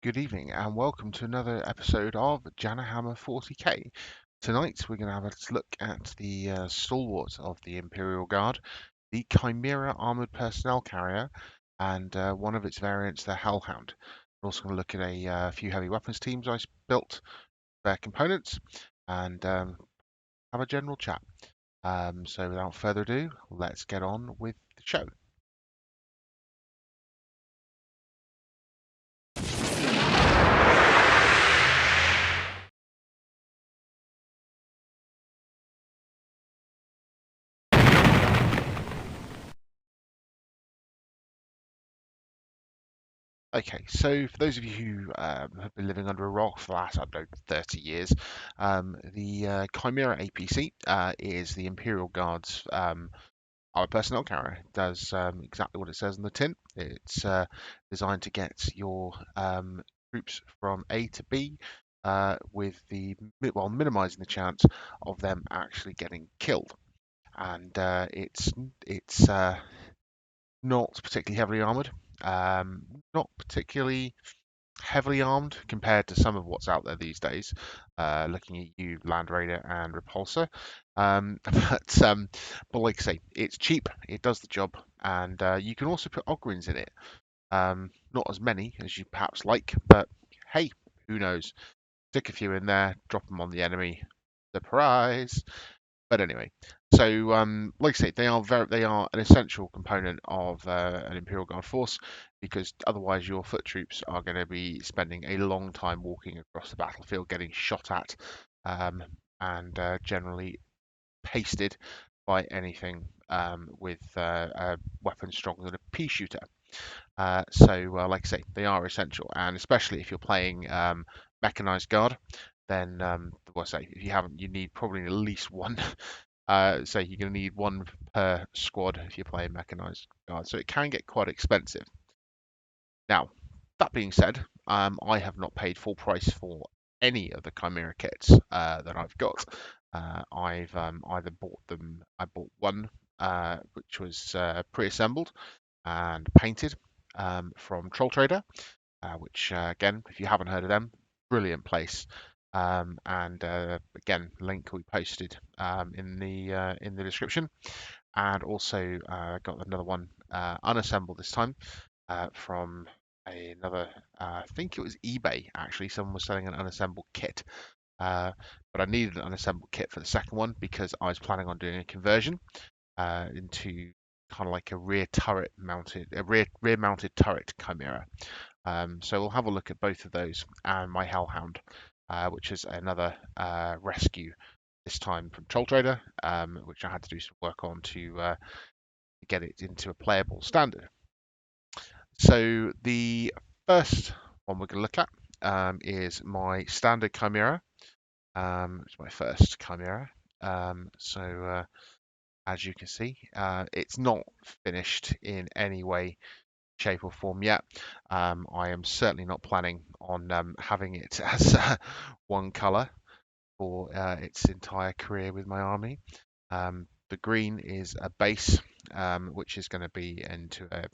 Good evening and welcome to another episode of Janahammer 40k. Tonight we're going to have a look at the stalwart of the Imperial Guard, the Chimera armored personnel carrier, and one of its variants, the Hellhound. We're also going to look at a few heavy weapons teams I built, their components, and have a general chat. So without further ado, let's get on with the show. Okay, so for those of you who have been living under a rock for the last, I don't know, 30 years, the Chimera APC is the Imperial Guard's our personnel carrier. It does exactly what it says on the tin. It's designed to get your troops from A to B with while minimizing the chance of them actually getting killed. And it's not particularly heavily armored. Not particularly heavily armed compared to some of what's out there these days. Looking at you, Land Raider and Repulsor, but like I say, it's cheap. It does the job, and you can also put Ogryns in it. Not as many as you perhaps like, but hey, who knows? Stick a few in there, drop them on the enemy. Surprise! But anyway, so like I say, they are an essential component of an Imperial Guard force because otherwise your foot troops are going to be spending a long time walking across the battlefield, getting shot at, um, and generally pasted by anything with a weapon stronger than a pea shooter. Like I say, they are essential, and especially if you're playing mechanized guard, then well, say if you haven't, you need probably at least one. So you're going to need one per squad if you're playing mechanized guard, so it can get quite expensive. Now, that being said, I have not paid full price for any of the Chimera kits that I've got. I've either bought them. I bought one which was pre-assembled and painted from Troll Trader, which again, if you haven't heard of them, brilliant place. And again, link we posted in the description. And also got another one unassembled this time from another. I think it was eBay actually. Someone was selling an unassembled kit. But I needed an unassembled kit for the second one because I was planning on doing a conversion into kind of like a rear mounted turret Chimera. So we'll have a look at both of those and my Hellhound, which is another rescue, this time from Troll Trader, which I had to do some work on to get it into a playable standard. So the first one we're going to look at is my standard Chimera. It's my first Chimera. As you can see, it's not finished in any way, shape, or form yet. I am certainly not planning on having it as one colour for its entire career with my army. The green is a base, which is going to be into a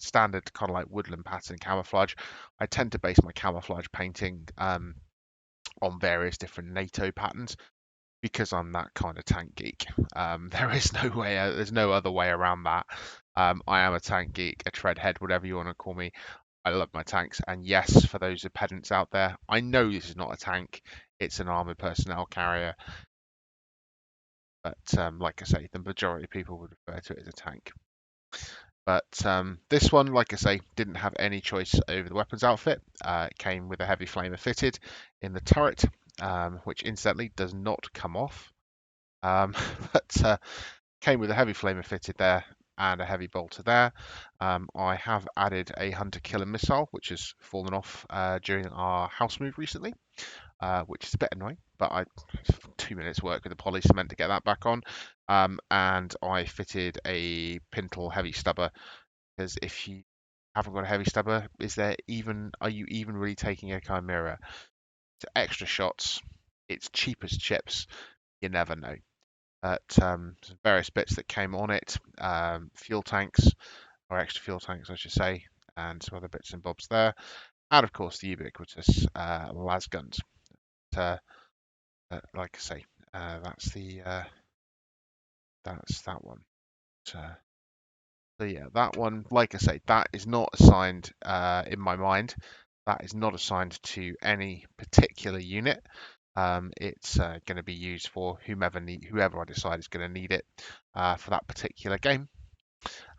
standard kind of like woodland pattern camouflage. I tend to base my camouflage painting on various different NATO patterns because I'm that kind of tank geek. There is no way, there's no other way around that. I am a tank geek, a treadhead, whatever you want to call me. I love my tanks, and yes, for those pedants out there, I know this is not a tank; it's an armored personnel carrier. But like I say, the majority of people would refer to it as a tank. But this one, like I say, didn't have any choice over the weapons outfit. It came with a heavy flamer fitted in the turret, which incidentally does not come off. But came with a heavy flamer fitted there and a heavy bolter there. I have added a hunter killer missile, which has fallen off during our house move recently, which is a bit annoying, but I 2 minutes work with the poly cement to get that back on. And I fitted a pintle heavy stubber because if you haven't got a heavy stubber, are you even really taking a Chimera? To extra shots, it's cheap as chips. You never know. Various bits that came on it, fuel tanks, or extra fuel tanks, I should say, and some other bits and bobs there. and of course the ubiquitous las guns. Uh, like I say, that's that one. Uh, so yeah, that one, like I say, that is not assigned in my mind. That is not assigned to any particular unit. It's going to be used for whoever I decide is going to need it for that particular game,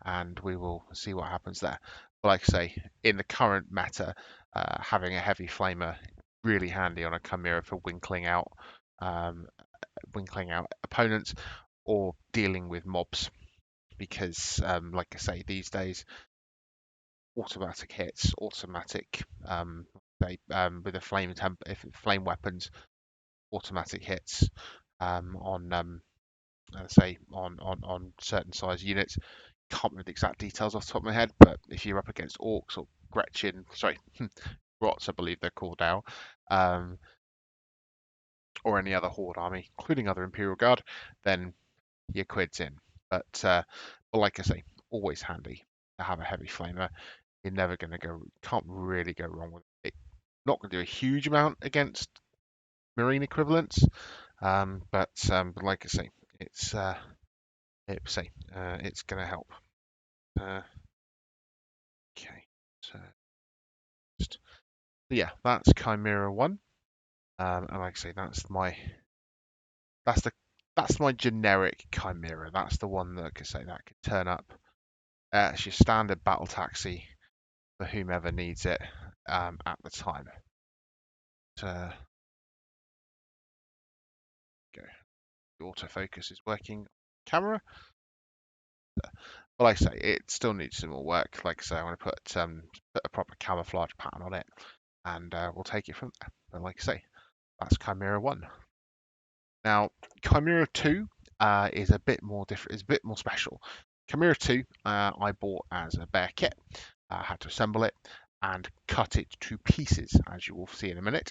and we will see what happens there. But like I say, in the current meta, having a heavy flamer really handy on a Chimera for um, winkling out opponents or dealing with mobs because, like I say, these days automatic hits, automatic with the if flame weapons, automatic hits on say on certain size units. Can't remember the exact details off the top of my head, but if you're up against orcs or Gretchen, sorry, Rots, I believe they're called now, um, or any other Horde army, including other Imperial Guard, then your quid's in. But like I say, always handy to have a heavy flamer. You're never going to can't really go wrong with it. Not going to do a huge amount against marine equivalents, but like I say, it's going to help. Uh, okay, so yeah, that's Chimera 1. And like I say, that's the that's my generic Chimera. That's the one that, like I say, that could turn up as your standard battle taxi for whomever needs it at the time. So, go. The autofocus is working camera. But like I say, it still needs some more work. Like I say, I want to put a proper camouflage pattern on it, and we'll take it from there. But like I say, that's Chimera 1. Now, Chimera 2 is a bit more different, is a bit more special. Chimera 2 I bought as a bare kit. I had to assemble it and cut it to pieces, as you will see in a minute.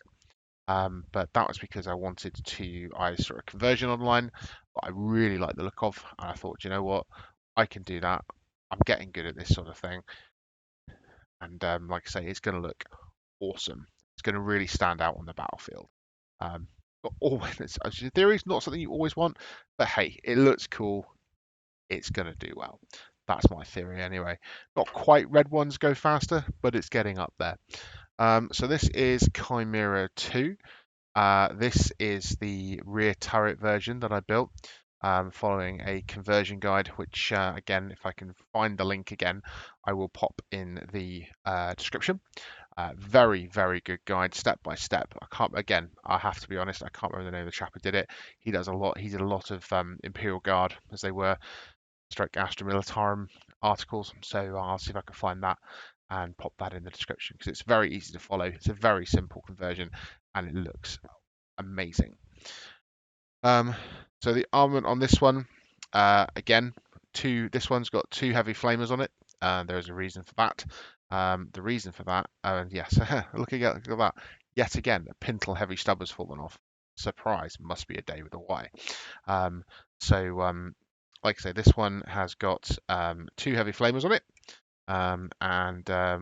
But that was because I saw a conversion online that I really like the look of, and I thought, you know what, I can do that. I'm getting good at this sort of thing, and like I say, it's going to look awesome. It's going to really stand out on the battlefield. Um, but always, in theory, it's not something you always want, but hey, it looks cool. It's going to do well. That's my theory anyway. Not quite red ones go faster, but it's getting up there. So this is Chimera 2. This is the rear turret version that I built following a conversion guide, which again, if I can find the link again, I will pop in the description. Very, very good guide, step by step. I have to be honest, I can't remember the name of the chap who did it. He did a lot of Imperial Guard, as they were, stroke Astra Militarum articles. So I'll see if I can find that and pop that in the description because it's very easy to follow. It's a very simple conversion and it looks amazing. So the armament on this one, again, this one's got 2 heavy flamers on it. There's a reason for that. The reason for that, and yes, look at that. Yet again, a pintle heavy stub has fallen off. Surprise, must be a day with a Y. Um, so, like I say, this one has got 2 heavy flamers on it, and a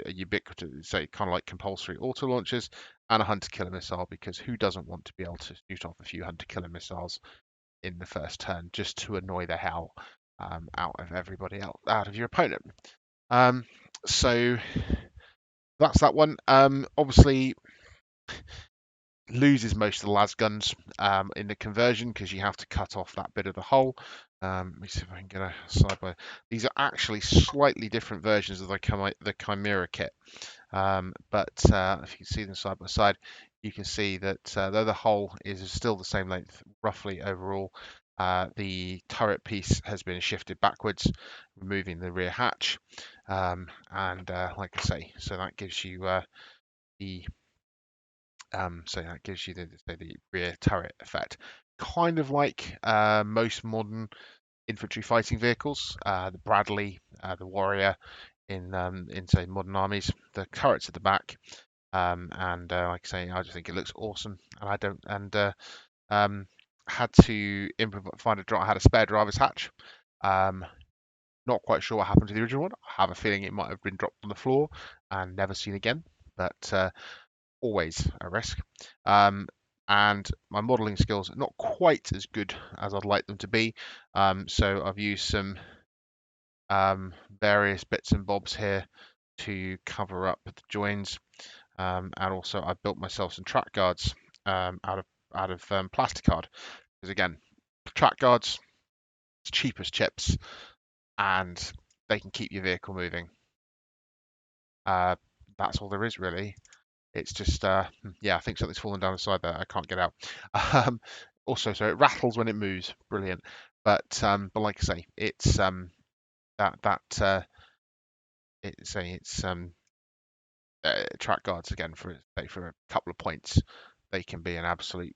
ubiquitous, say, kind of like compulsory auto launchers, and a hunter killer missile, because who doesn't want to be able to shoot off a few hunter killer missiles in the first turn just to annoy the hell out of everybody else, out of your opponent. So that's that one. Obviously, loses most of the las guns in the conversion because you have to cut off that bit of the hull. Let me see if I can get a side by. These are actually slightly different versions of the Chimera kit. But if you can see them side by side, you can see that though the hull is still the same length roughly overall, the turret piece has been shifted backwards, removing the rear hatch. And like I say, so that gives you the the rear turret effect, kind of like most modern infantry fighting vehicles, the Bradley, the Warrior in say modern armies. The turrets at the back, and like I say, I just think it looks awesome, and I don't and had to I had a spare driver's hatch. Not quite sure what happened to the original one. I have a feeling it might have been dropped on the floor and never seen again. but always a risk. Um, and my modelling skills are not quite as good as I'd like them to be. So I've used some various bits and bobs here to cover up the joins, and also I built myself some track guards out of plasticard, because again, track guards, it's cheap as chips, and they can keep your vehicle moving. Uh, that's all there is really. It's just yeah, I think something's fallen down the side there. I can't get out. Um, Also, so it rattles when it moves. Brilliant. But like I say, it's track guards again for say for a couple of points. They can be an absolute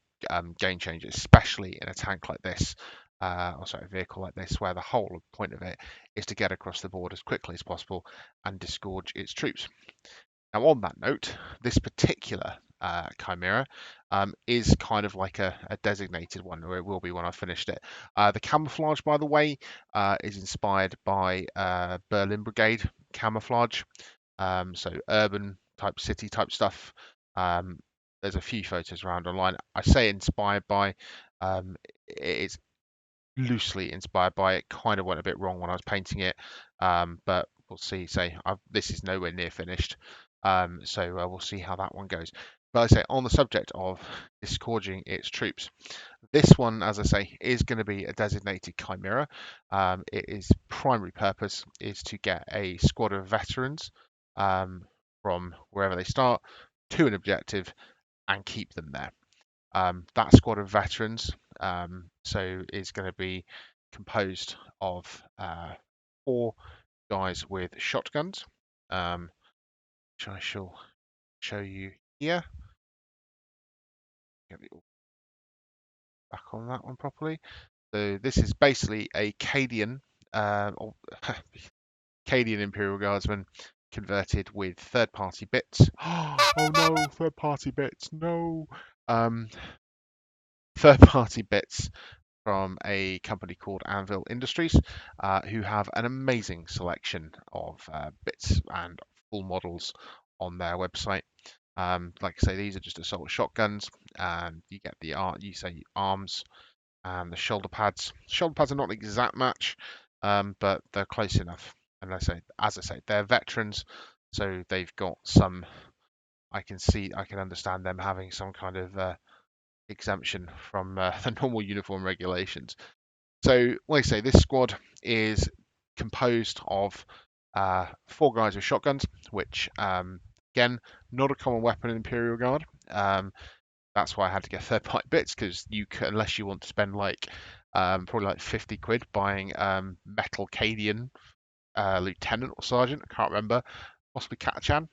game changer, especially in a tank like this, or sorry, a vehicle like this, where the whole point of it is to get across the board as quickly as possible and disgorge its troops. Now, on that note, this particular Chimera is kind of like a designated one, or it will be when I've finished it. The camouflage, by the way, is inspired by Berlin Brigade camouflage, so urban type, city type stuff. Um, there's a few photos around online. I say inspired by, it's loosely inspired by it. Kind of went a bit wrong when I was painting it, but we'll see. This is nowhere near finished, so we'll see how that one goes. But I say on the subject of disgorging its troops, this one, as I say, is going to be a designated Chimera. Its primary purpose is to get a squad of veterans from wherever they start to an objective and keep them there. That squad of veterans is going to be composed of 4 guys with shotguns, which I shall show you here. Get it all back on that one properly. So this is basically a Cadian, or Cadian Imperial Guardsman converted with third-party bits. Oh no, third-party bits, no. Third-party bits from a company called Anvil Industries, who have an amazing selection of bits and full models on their website. Like I say, these are just assault shotguns, and you get the arms and the shoulder pads. Shoulder pads are not an exact match, but they're close enough. And as I say, they're veterans, so they've got some. I can understand them having some kind of exemption from the normal uniform regulations. So, like I say, this squad is composed of 4 guys with shotguns, which, again, not a common weapon in Imperial Guard. That's why I had to get third-party bits, because unless you want to spend probably like 50 quid buying metal Cadian lieutenant or sergeant, I can't remember, possibly Katachan,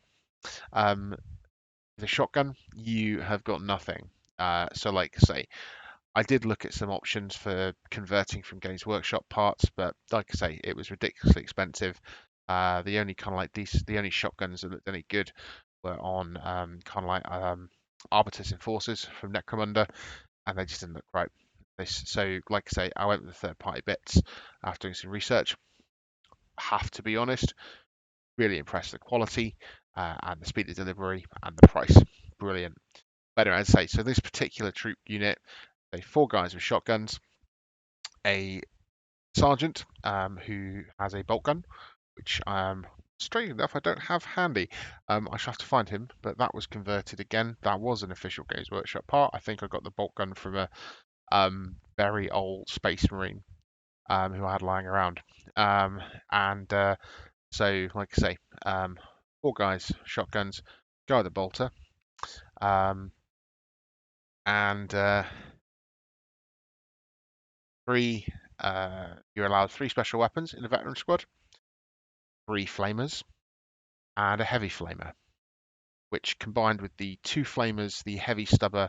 with a shotgun, you have got nothing. So, like I say, I did look at some options for converting from Games Workshop parts, but like I say, it was ridiculously expensive. The only kind of like the only shotguns that looked any good were on kind of like Arbitus Enforcers from Necromunda, and they just didn't look right. So, like I say, I went with the third-party bits after doing some research. Have to be honest, really impressed with the quality and the speed of delivery and the price. Brilliant. Better, I'd say. So this particular troop unit, 4 guys with shotguns, a sergeant who has a bolt gun, which strangely enough I don't have handy. I shall have to find him, but that was converted again. That was an official Games Workshop part. I think I got the bolt gun from a very old Space Marine who I had lying around. And so, like I say, 4 guys, shotguns, guy with a bolter, and 3. You're allowed 3 special weapons in a veteran squad, 3 flamers, and a heavy flamer, which combined with the 2 flamers, the heavy stubber,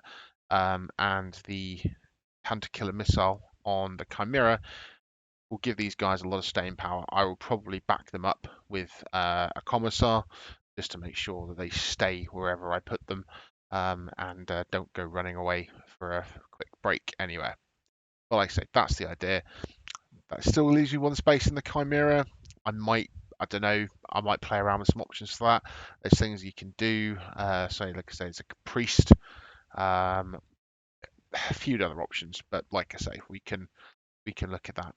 and the hunter killer missile on the Chimera will give these guys a lot of staying power. I will probably back them up with a commissar just to make sure that they stay wherever I put them, and don't go running away for a quick break anywhere. But like I say, that's the idea. That still leaves me 1 space in the Chimera. I might I don't know. I might play around with some options for that. There's things you can do. So like I say, it's a priest. Um, a few other options, but like I say, we can look at that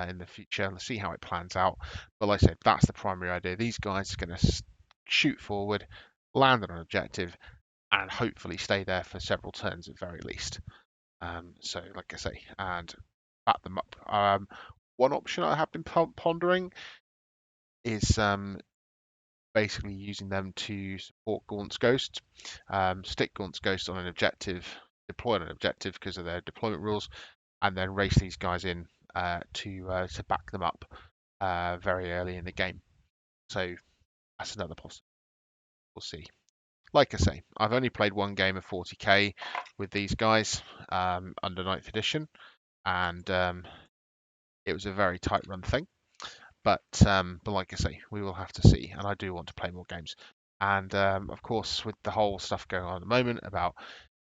in the future. Let's see how it plans out. But like I said, that's the primary idea. These guys are going to shoot forward, land on an objective, and hopefully stay there for several turns at very least. So like I say, and back them up. One option I have been pondering is basically using them to support Gaunt's Ghost, stick Gaunt's Ghost on an objective, deploy on an objective because of their deployment rules, and then race these guys in to back them up very early in the game. So that's another possibility. We'll see. Like I say, I've only played one game of 40k with these guys under 9th edition, and it was a very tight run thing. But like I say, we will have to see, and I do want to play more games. And of course, with the whole stuff going on at the moment about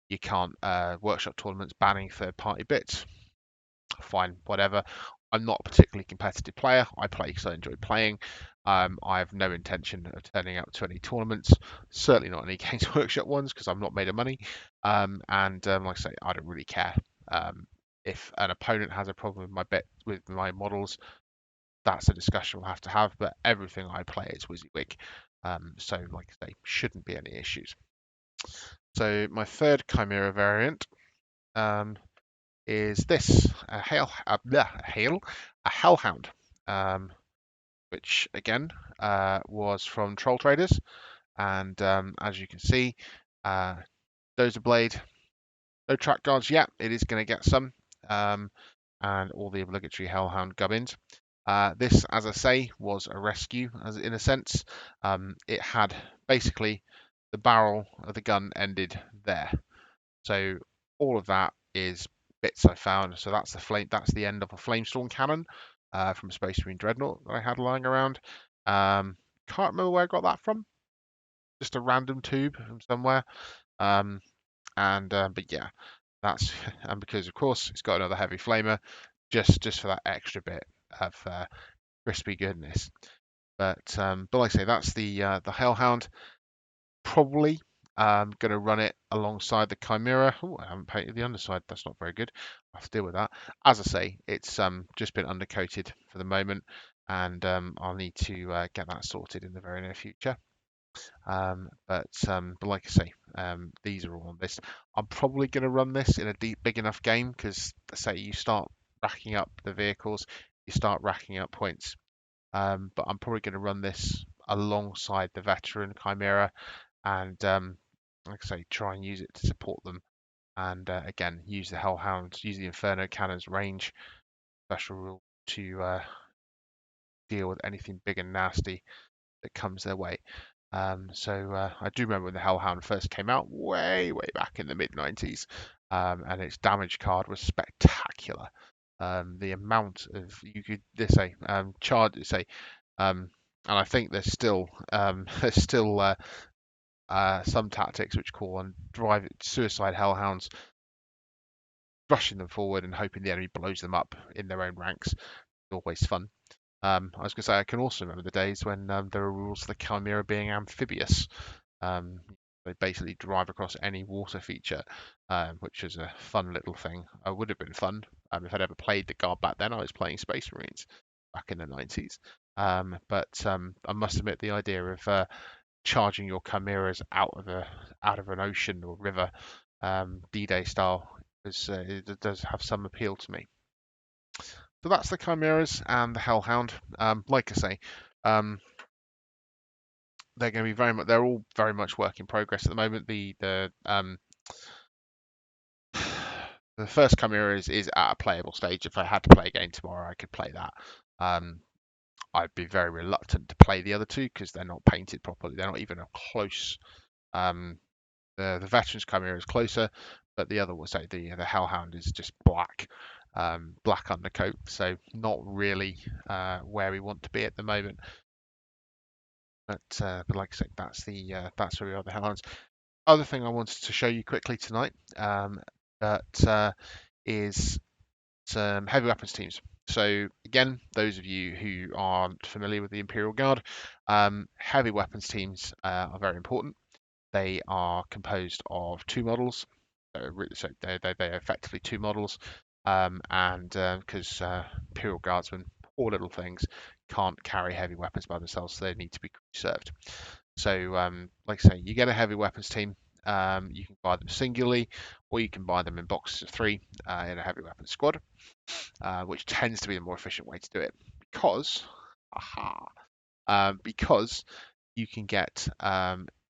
you can't workshop tournaments banning third-party bits, fine, whatever. I'm not a particularly competitive player. I play because I enjoy playing. I have no intention of turning up to any tournaments, certainly not any Games Workshop ones because I'm not made of money. And like I say, I don't really care. If an opponent has a problem with my bet with my models, that's a discussion we'll have to have. But everything I play is WYSIWYG, so like I say, shouldn't be any issues. So my third Chimera variant is this a Hellhound, which again was from Troll Traders, and as you can see, Dozer Blade, no track guards yet. It is going to get some, and all the obligatory Hellhound gubbins. This, as I say, was a rescue, as in a sense. It had basically the barrel of the gun ended there, so all of that is bits I found. So that's the flame. That's the end of a flamestorm cannon from Space Marine Dreadnought that I had lying around. Can't remember where I got that from. Just a random tube from somewhere. But yeah, that's and because of course it's got another heavy flamer, just for that extra bit of crispy goodness. But like I say, that's the Hellhound. Probably going to run it alongside the Chimera. Oh, I haven't painted the underside. That's not very good. I'll have to deal with that. As I say, it's just been undercoated for the moment, and I'll need to get that sorted in the very near future. But like I say, these are all on this. I'm probably going to run this in a big enough game because, say, you start racking up the vehicles, you start racking up points. But I'm probably going to run this alongside the veteran Chimera, and like I say, try and use it to support them. And again, use the Hellhounds, use the Inferno Cannon's range special rule to deal with anything big and nasty that comes their way. I do remember when the Hellhound first came out, way back in the mid 90s, and its damage card was spectacular. The amount of you could say charge say, and I think there's still some tactics which call on suicide Hellhounds, rushing them forward and hoping the enemy blows them up in their own ranks. Always fun. I was going to say I can also remember the days when there were rules for the Chimera being amphibious. They basically drive across any water feature, which is a fun little thing. It would have been fun if I'd ever played the guard back then. I was playing Space Marines back in the 90s. I must admit the idea of charging your chimeras out of an ocean or river, D-Day style, it does have some appeal to me. So that's the chimeras and the Hellhound. Like I say, they're going to be they're all very much work in progress at the moment. The first chimera is at a playable stage. If I had to play a game tomorrow, I could play that. I'd be very reluctant to play the other two because they're not painted properly. They're not even a close. The veterans Chimera is closer, but the other was say the Hellhound is just black, black undercoat. So not really where we want to be at the moment. But like I said, that's where we are. The Hellhounds. Other thing I wanted to show you quickly tonight is some heavy weapons teams. So again, those of you who aren't familiar with the Imperial Guard, heavy weapons teams are very important. They are composed of two models. So they're effectively two models, and because Imperial Guardsmen, poor little things, can't carry heavy weapons by themselves, so they need to be served. So, like I say, you get a heavy weapons team. You can buy them singularly, or you can buy them in boxes of three in a heavy weapons squad, which tends to be the more efficient way to do it because, because you can get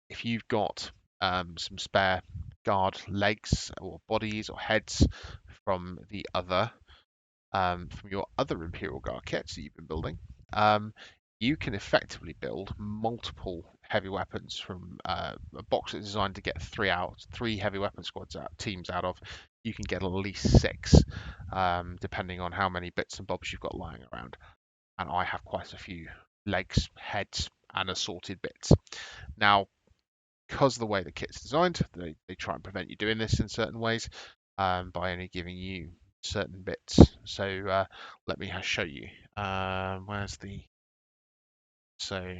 if you've got some spare guard legs or bodies or heads from the other from your other Imperial Guard kits that you've been building, you can effectively build multiple heavy weapons from a box that's designed to get three heavy weapon squads teams out of. You can get at least six, depending on how many bits and bobs you've got lying around. And I have quite a few legs, heads, and assorted bits. Now, because of the way the kit's designed, they try and prevent you doing this in certain ways by only giving you certain bits. So let me show you. Where's the so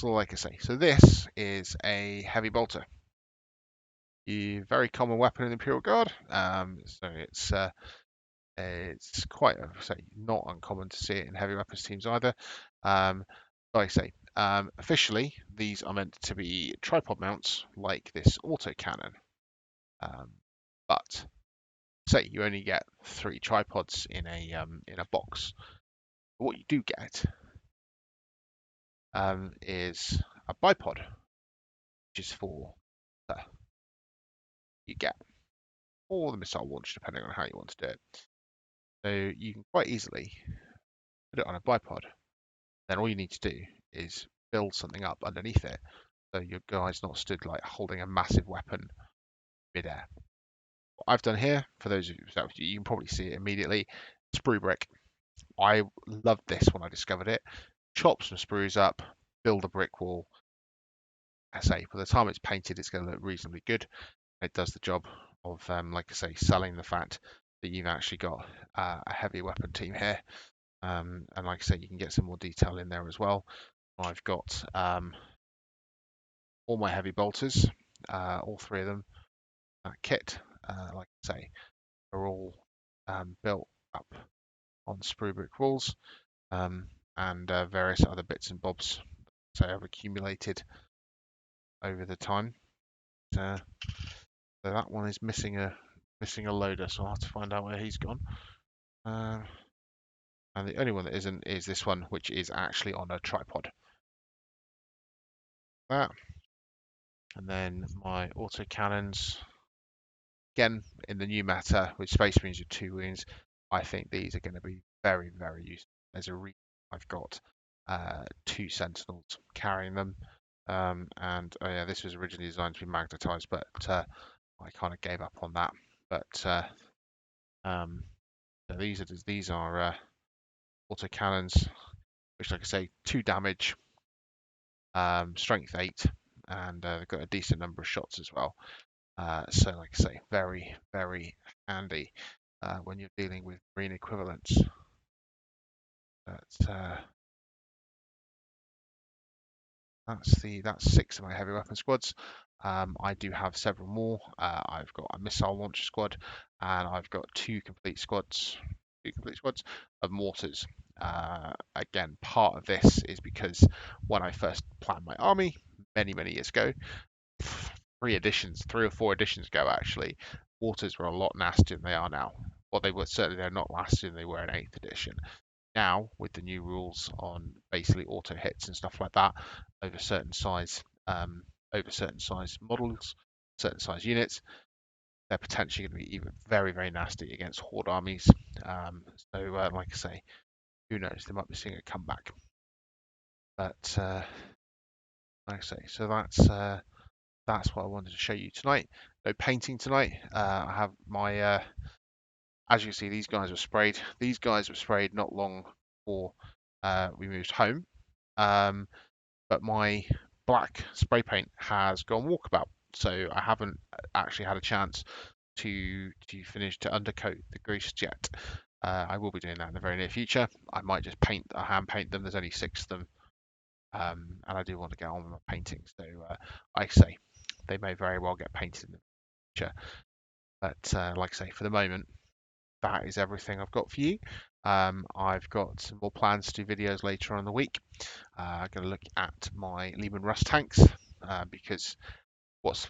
like I say, so this is a heavy bolter. A very common weapon in the Imperial Guard. So it's quite, say, not uncommon to see it in heavy weapons teams either. Like I say, officially, these are meant to be tripod mounts like this autocannon. But say you only get 3 tripods in a box. What you do get is a bipod, which is for you get, or the missile launch, depending on how you want to do it. So you can quite easily put it on a bipod. Then all you need to do is build something up underneath it, so your guy's not stood like holding a massive weapon midair. What I've done here, for those of you, so you can probably see it immediately, sprue brick. I loved this when I discovered it. Chop some sprues up, build a brick wall. I say, by the time it's painted, it's going to look reasonably good. It does the job of, like I say, selling the fact that you've actually got a heavy weapon team here. And like I say, you can get some more detail in there as well. I've got all my heavy bolters, all 3 of them. That kit, like I say, are all built up on sprue brick walls, and various other bits and bobs that I've accumulated over the time. So that one is missing a loader, so I'll have to find out where he's gone. And the only one that isn't is this one, which is actually on a tripod. That, and then my autocannons. Again, in the new meta with Space Marines with 2 wounds, I think these are going to be very, very useful. There's a reason I've got 2 Sentinels carrying them. And oh yeah, this was originally designed to be magnetized, but I kind of gave up on that. But so these are autocannons, which, like I say, 2 damage, strength 8, and they've got a decent number of shots as well. So, like I say, very, very handy when you're dealing with marine equivalents. But that's 6 of my heavy weapon squads. I do have several more. I've got a missile launcher squad, and I've got 2 complete squads of mortars. Again, part of this is because when I first planned my army many, many years ago, 3 or 4 editions ago actually, mortars were a lot nastier than they are now. Well, they're not nastier than they were in 8th edition. Now, with the new rules on basically auto hits and stuff like that over certain size models, certain size units, they're potentially going to be even very, very nasty against horde armies. So, like I say, who knows? They might be seeing a comeback. But like I say, so that's what I wanted to show you tonight. No painting tonight. I have my as you see, these guys were sprayed. These guys were sprayed not long before we moved home. But my black spray paint has gone walkabout, so I haven't actually had a chance to undercoat the grease yet. I will be doing that in the very near future. I might just hand paint them. There's only 6 of them, and I do want to get on with my painting. So, like I say, they may very well get painted in the future. But like I say, for the moment, that is everything I've got for you. I've got some more plans to do videos later on in the week. I'm going to look at my Lehman Russ tanks because what's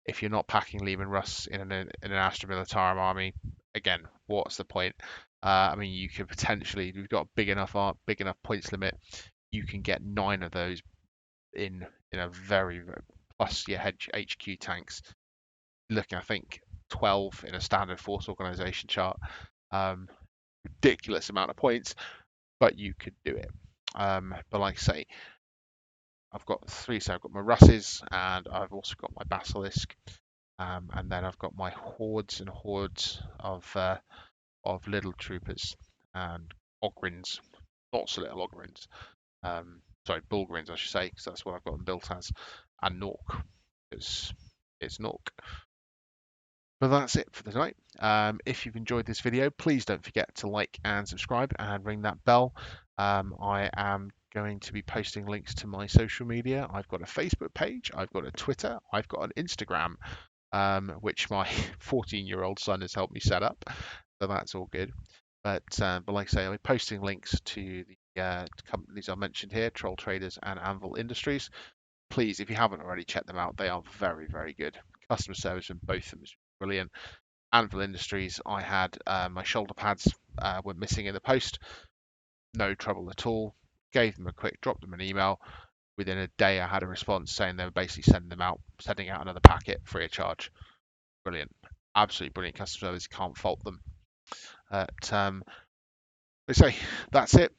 if you're not packing Lehman Russ in an Astra Militarum army, again, what's the point? I mean, you could potentially, you've got a big enough points limit, you can get 9 of those in a plus your HQ tanks. Looking, I think 12 in a standard force organization chart. Ridiculous amount of points, but you could do it. But like I say, I've got 3. So I've got my Russes, and I've also got my Basilisk, and then I've got my hordes and hordes of little troopers and Ogrins, lots of little Ogrins. Sorry, Bulgarins, I should say, because that's what I've got them built as, and Nork, because it's Nork. But that's it for tonight. If you've enjoyed this video, please don't forget to like and subscribe and ring that bell. I am going to be posting links to my social media. I've got a Facebook page, I've got a Twitter, I've got an Instagram, which my 14-year-old son has helped me set up. So that's all good. But like I say, I'll be posting links to the companies I mentioned here, Troll Traders and Anvil Industries. Please, if you haven't already, check them out. They are very, very good. Customer service from both of them is brilliant. Anvil Industries, I had my shoulder pads were missing in the post. No trouble at all. Gave them a quick, dropped them an email. Within a day, I had a response saying they were basically sending out another packet free of charge. Brilliant. Absolutely brilliant customer service. Can't fault them. Let's say that's it.